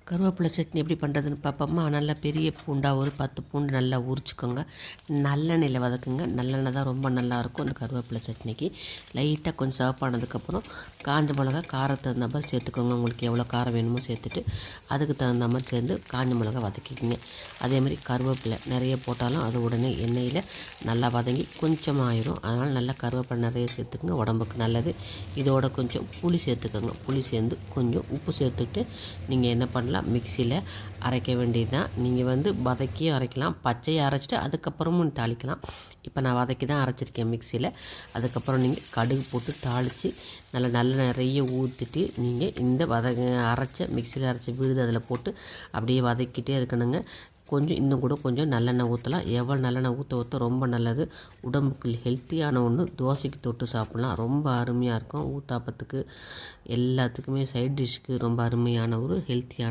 கருவேப்பிலை சட்னி எப்படி பண்ணுறதுன்னு பார்ப்போமா. நல்லா பெரிய பூண்டாக ஒரு 10 பூண்டு நல்லா உரிச்சிக்கோங்க. நல்லெண்ணெயில் வதக்குங்க. நல்லெண்ணெய் தான் ரொம்ப நல்லாயிருக்கும் இந்த கருவேப்பிலை சட்னிக்கு. லைட்டாக கொஞ்சம் சிவப்பானதுக்கப்புறம் காஞ்ச மிளகா காரத்துக்கு தகுந்த மாதிரி சேர்த்துக்கோங்க. உங்களுக்கு எவ்வளோ காரம் வேணுமோ சேர்த்துட்டு அதுக்கு தகுந்த மாதிரி சேர்ந்து காஞ்ச மிளகா வதக்கிக்கோங்க. அதேமாதிரி கருவேப்பிலை நிறைய போட்டாலும் அது உடனே எண்ணெயில் நல்லா வதங்கி கொஞ்சமாக ஆயிரும். அதனால் நல்லா கருவேப்பிலை நிறைய சேர்த்துக்குங்க, உடம்புக்கு நல்லது. இதோட கொஞ்சம் புளி சேர்த்துக்கோங்க. புளி சேர்ந்து கொஞ்சம் உப்பு சேர்த்துட்டு நீங்கள் என்ன பண்ணலாம், மிக்சியில் அரைக்க வேண்டியது தான். நீங்கள் வதக்கியும் அரைக்கலாம், பச்சையை அரைச்சிட்டு அதுக்கப்புறமும் தாளிக்கலாம். இப்போ நான் வதக்கி தான் அரைச்சிருக்கேன் மிக்சியில். அதுக்கப்புறம் நீங்கள் கடுகு போட்டு தாளித்து நல்ல நிறைய ஊற்றிட்டு நீங்கள் இந்த அரைச்ச மிக்சியில் அரைச்ச விழுது அதில் போட்டு அப்படியே வதக்கிட்டே இருக்கணுங்க. இன்னும் கூட கொஞ்சம் நல்லெண்ணெய் ஊற்றலாம். எவ்வளோ நல்லெண்ணெய் ஊற்ற ரொம்ப நல்லது. உடம்புக்கு ஹெல்த்தியான ஒன்று. தோசைக்கு தொட்டு சாப்பிட்லாம், ரொம்ப அருமையாக இருக்கும். ஊத்தாப்பத்துக்கு எல்லாத்துக்குமே சைட் டிஷ்ஷுக்கு ரொம்ப அருமையான ஒரு ஹெல்த்தியான